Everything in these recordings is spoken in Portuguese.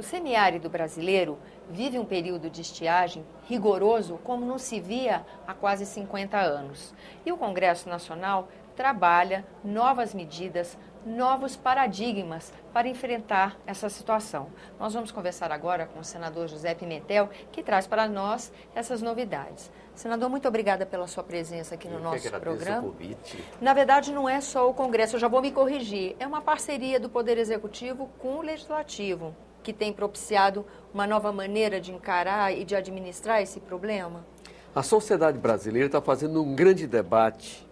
semiárido brasileiro vive um período de estiagem rigoroso como não se via há quase 50 anos. E o Congresso Nacional trabalha novas medidas, novos paradigmas para enfrentar essa situação. Nós vamos conversar agora com o senador José Pimentel, que traz para nós essas novidades. Senador, muito obrigada pela sua presença aqui no nosso programa. O convite. Na verdade, não é só o Congresso, eu já vou me corrigir, é uma parceria do Poder Executivo com o Legislativo, que tem propiciado uma nova maneira de encarar e de administrar esse problema? A sociedade brasileira está fazendo um grande debate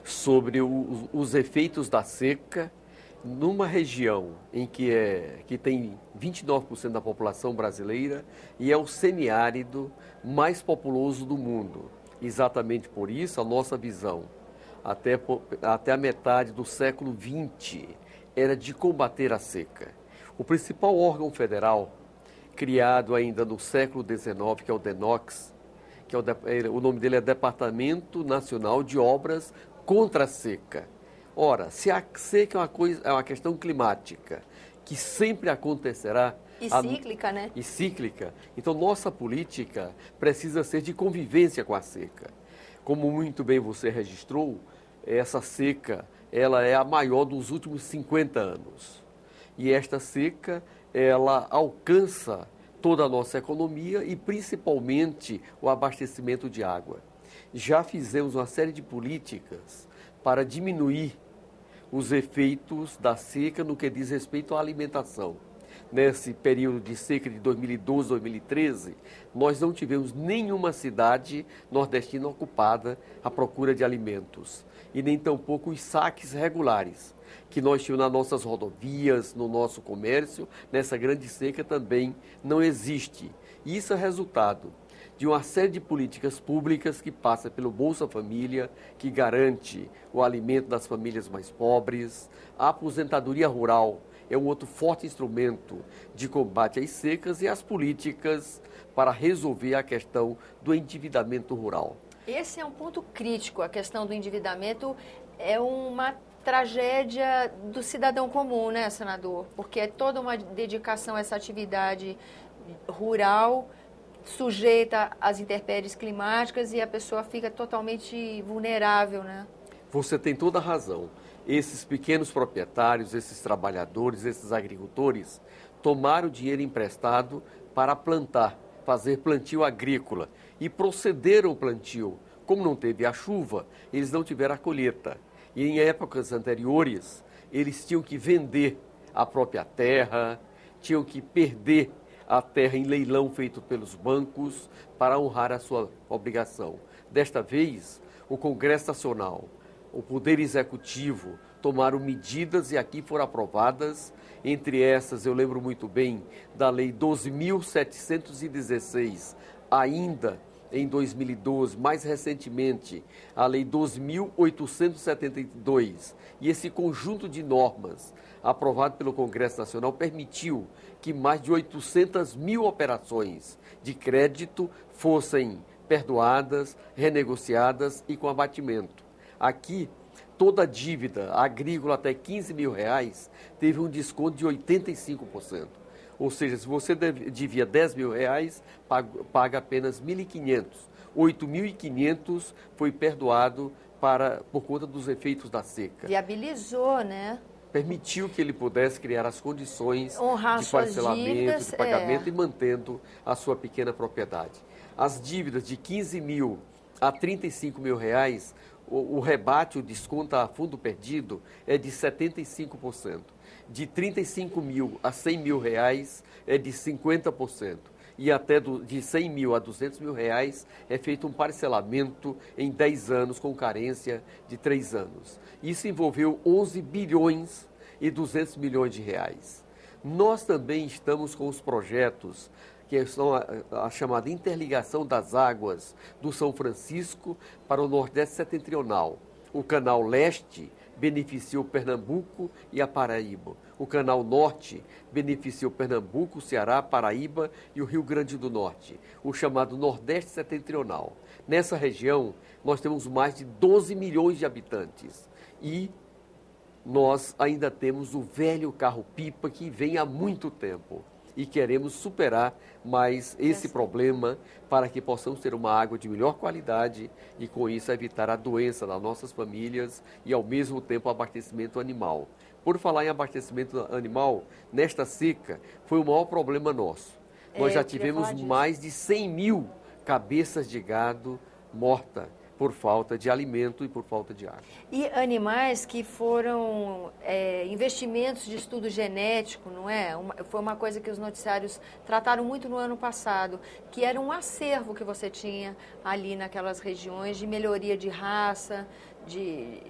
sobre os efeitos da seca numa região em que tem 29% da população brasileira e é o semiárido mais populoso do mundo. Exatamente por isso, a nossa visão, até a metade do século XX, era de combater a seca. O principal órgão federal, criado ainda no século XIX, que é o DENOX, o nome dele é Departamento Nacional de Obras contra a Seca. Ora, se a seca é uma questão climática, que sempre acontecerá... E cíclica, né? E cíclica. Então, nossa política precisa ser de convivência com a seca. Como muito bem você registrou, essa seca ela é a maior dos últimos 50 anos. E esta seca, ela alcança toda a nossa economia e principalmente o abastecimento de água. Já fizemos uma série de políticas para diminuir os efeitos da seca no que diz respeito à alimentação. Nesse período de seca de 2012, 2013, nós não tivemos nenhuma cidade nordestina ocupada à procura de alimentos e nem tampouco os saques regulares que nós tínhamos nas nossas rodovias, no nosso comércio, nessa grande seca também não existe. E isso é resultado de uma série de políticas públicas que passa pelo Bolsa Família, que garante o alimento das famílias mais pobres. A aposentadoria rural é um outro forte instrumento de combate às secas e as políticas para resolver a questão do endividamento rural. Esse é um ponto crítico, a questão do endividamento é uma tragédia do cidadão comum, né, senador? Porque é toda uma dedicação a essa atividade rural, sujeita às intempéries climáticas e a pessoa fica totalmente vulnerável, né? Você tem toda a razão. Esses pequenos proprietários, esses trabalhadores, esses agricultores tomaram o dinheiro emprestado para plantar, fazer plantio agrícola e procederam ao plantio. Como não teve a chuva, eles não tiveram a colheita. E em épocas anteriores, eles tinham que vender a própria terra, tinham que perder a terra em leilão feito pelos bancos para honrar a sua obrigação. Desta vez, o Congresso Nacional, o Poder Executivo tomaram medidas e aqui foram aprovadas. Entre essas, eu lembro muito bem da Lei 12.716, ainda em 2012, mais recentemente, a Lei 12.872. E esse conjunto de normas aprovado pelo Congresso Nacional permitiu que mais de 800 mil operações de crédito fossem perdoadas, renegociadas e com abatimento. Aqui, toda dívida agrícola até R$15 mil teve um desconto de 85%. Ou seja, se você devia R$10 mil, paga apenas R$1.500. R$8.500 foi perdoado por conta dos efeitos da seca. Viabilizou, né? Permitiu que ele pudesse criar as condições honrar de parcelamento, dívidas, de pagamento e mantendo a sua pequena propriedade. As dívidas de R$15 mil a R$35 mil, o rebate, o desconto a fundo perdido é de 75%. De R$35 mil a R$100 mil é de 50%. E até de 100 mil a 200 mil reais é feito um parcelamento em 10 anos com carência de 3 anos. Isso envolveu 11 bilhões e 200 milhões de reais. Nós também estamos com os projetos que são a chamada interligação das águas do São Francisco para o Nordeste Setentrional. O Canal Leste beneficiou Pernambuco e a Paraíba. O Canal Norte beneficiou Pernambuco, Ceará, Paraíba e o Rio Grande do Norte, o chamado Nordeste Setentrional. Nessa região, nós temos mais de 12 milhões de habitantes e nós ainda temos o velho carro-pipa que vem há muito tempo. e queremos superar mais esse problema para que possamos ter uma água de melhor qualidade e, com isso, evitar a doença das nossas famílias e, ao mesmo tempo, o abastecimento animal. Por falar em abastecimento animal, nesta seca foi o maior problema nosso. Nós já tivemos mais de 100 mil cabeças de gado mortas por falta de alimento e por falta de água. E animais que foram investimentos de estudo genético, não é? Foi uma coisa que os noticiários trataram muito no ano passado, que era um acervo que você tinha ali naquelas regiões de melhoria de raça, de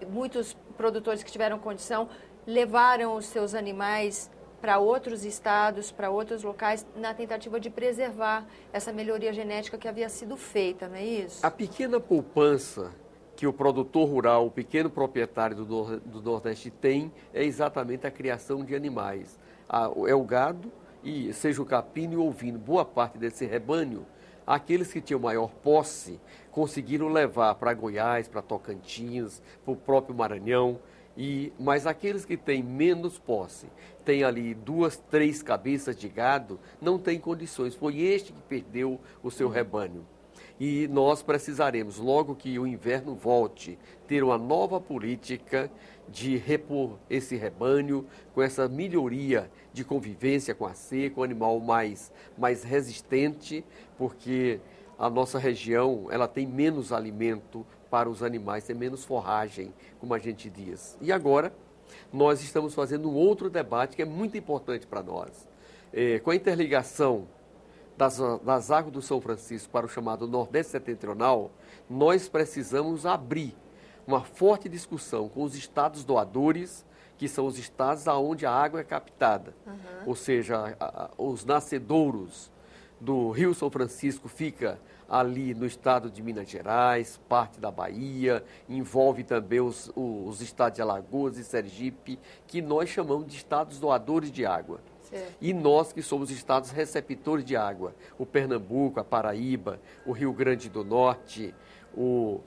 muitos produtores que tiveram condição levaram os seus animais para outros estados, para outros locais, na tentativa de preservar essa melhoria genética que havia sido feita, não é isso? A pequena poupança que o produtor rural, o pequeno proprietário do Nordeste tem, é exatamente a criação de animais. É o gado, e seja o capim e o ovino, boa parte desse rebanho, aqueles que tinham maior posse, conseguiram levar para Goiás, para Tocantins, para o próprio Maranhão, mas aqueles que têm menos posse, têm ali 2, 3 cabeças de gado, não têm condições. Foi este que perdeu o seu rebanho. E nós precisaremos, logo que o inverno volte, ter uma nova política de repor esse rebanho com essa melhoria de convivência com a seca, um animal mais resistente, porque a nossa região ela tem menos alimento para os animais, tem menos forragem, como a gente diz. E agora, nós estamos fazendo um outro debate que é muito importante para nós. Com a interligação das águas do São Francisco para o chamado Nordeste Setentrional, nós precisamos abrir uma forte discussão com os estados doadores, que são os estados onde a água é captada. Ou seja, os nascedouros do Rio São Francisco fica ali no estado de Minas Gerais, parte da Bahia, envolve também os estados de Alagoas e Sergipe, que nós chamamos de estados doadores de água. Certo. E nós que somos estados receptores de água, o Pernambuco, a Paraíba, o Rio Grande do Norte, o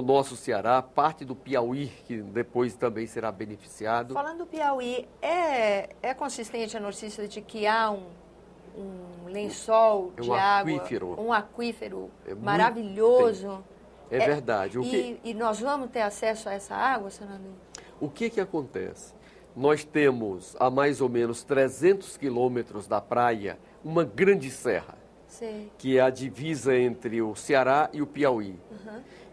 nosso Ceará, parte do Piauí, que depois também será beneficiado. Falando do Piauí, é consistente a notícia de que há um lençol de água, um aquífero maravilhoso. É verdade. E nós vamos ter acesso a essa água, senador? O que acontece? Nós temos, a mais ou menos 300 quilômetros da praia, uma grande serra, que é a divisa entre o Ceará e o Piauí.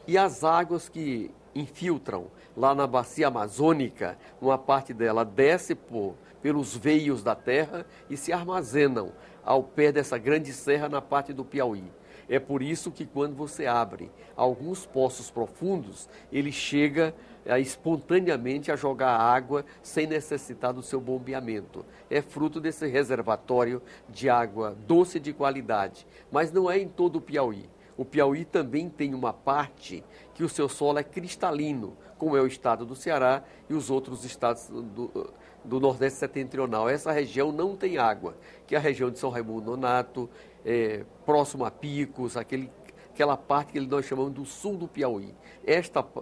E as águas que infiltram lá na bacia amazônica, uma parte dela desce pelos veios da terra e se armazenam ao pé dessa grande serra na parte do Piauí. É por isso que quando você abre alguns poços profundos, ele chega espontaneamente a jogar água sem necessitar do seu bombeamento. É fruto desse reservatório de água doce de qualidade, mas não é em todo o Piauí. O Piauí também tem uma parte que o seu solo é cristalino, como é o estado do Ceará e os outros estados do Nordeste Setentrional. Essa região não tem água, que é a região de São Raimundo Nonato, próximo a Picos, aquela parte que nós chamamos do sul do Piauí.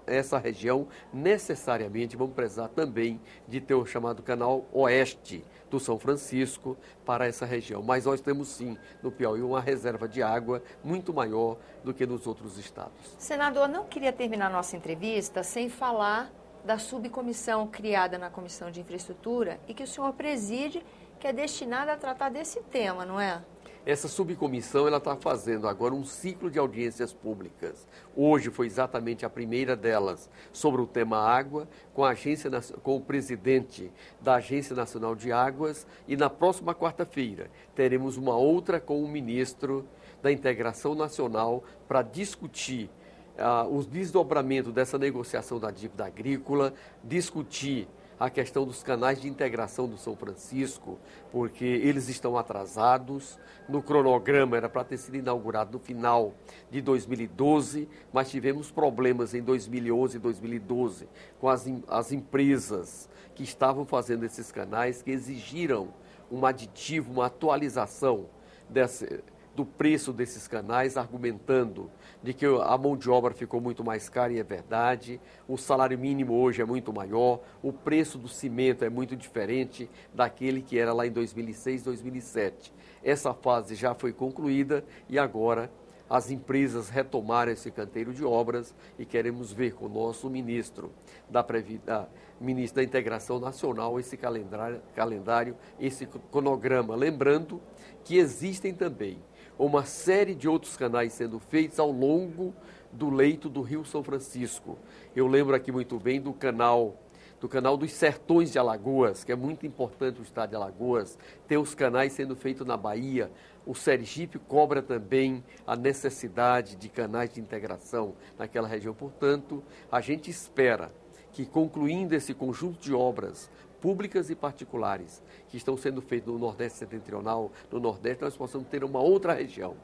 Essa região, necessariamente, vamos precisar também de ter o chamado canal oeste do São Francisco para essa região. Mas nós temos, sim, no Piauí, uma reserva de água muito maior do que nos outros estados. Senador, não queria terminar nossa entrevista sem falar da subcomissão criada na Comissão de Infraestrutura e que o senhor preside, que é destinada a tratar desse tema, não é? Essa subcomissão está fazendo agora um ciclo de audiências públicas. Hoje foi exatamente a primeira delas sobre o tema água, com o presidente da Agência Nacional de Águas, e na próxima quarta-feira teremos uma outra com o ministro da Integração Nacional para discutir os desdobramentos dessa negociação da dívida agrícola, discutir a questão dos canais de integração do São Francisco, porque eles estão atrasados. No cronograma era para ter sido inaugurado no final de 2012, mas tivemos problemas em 2011 e 2012 com as empresas que estavam fazendo esses canais, que exigiram um aditivo, uma atualização do preço desses canais, argumentando de que a mão de obra ficou muito mais cara, e é verdade, o salário mínimo hoje é muito maior, o preço do cimento é muito diferente daquele que era lá em 2006, 2007. Essa fase já foi concluída e agora as empresas retomaram esse canteiro de obras e queremos ver com o nosso ministro ministro da Integração Nacional esse calendário, esse cronograma. Lembrando que existem também uma série de outros canais sendo feitos ao longo do leito do Rio São Francisco. Eu lembro aqui muito bem do canal dos Sertões de Alagoas, que é muito importante o estado de Alagoas, tem os canais sendo feitos na Bahia. O Sergipe cobra também a necessidade de canais de integração naquela região. Portanto, a gente espera que, concluindo esse conjunto de obras públicas e particulares que estão sendo feitas no Nordeste Setentrional, no Nordeste, nós possamos ter uma outra região.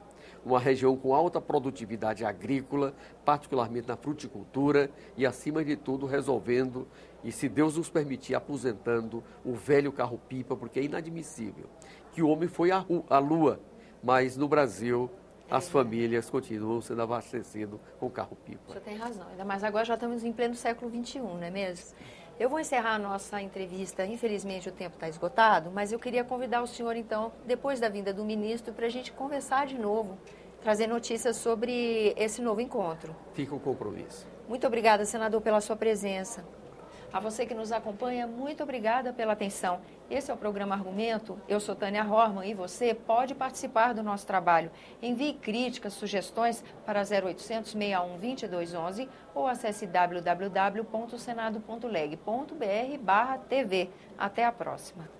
Uma região com alta produtividade agrícola, particularmente na fruticultura e, acima de tudo, resolvendo e, se Deus nos permitir, aposentando o velho carro-pipa, porque é inadmissível que o homem foi à Lua, mas no Brasil as famílias continuam sendo abastecidas com carro-pipa. O senhor tem razão, ainda mais agora já estamos em pleno século XXI, não é mesmo? Eu vou encerrar a nossa entrevista, infelizmente o tempo está esgotado, mas eu queria convidar o senhor, então, depois da vinda do ministro, para a gente conversar de novo, trazer notícias sobre esse novo encontro. Fica o compromisso. Muito obrigada, senador, pela sua presença. A você que nos acompanha, muito obrigada pela atenção. Esse é o programa Argumento. Eu sou Tânia Horman e você pode participar do nosso trabalho. Envie críticas, sugestões para 0800 61 2211 ou acesse www.senado.leg.br/TV. Até a próxima.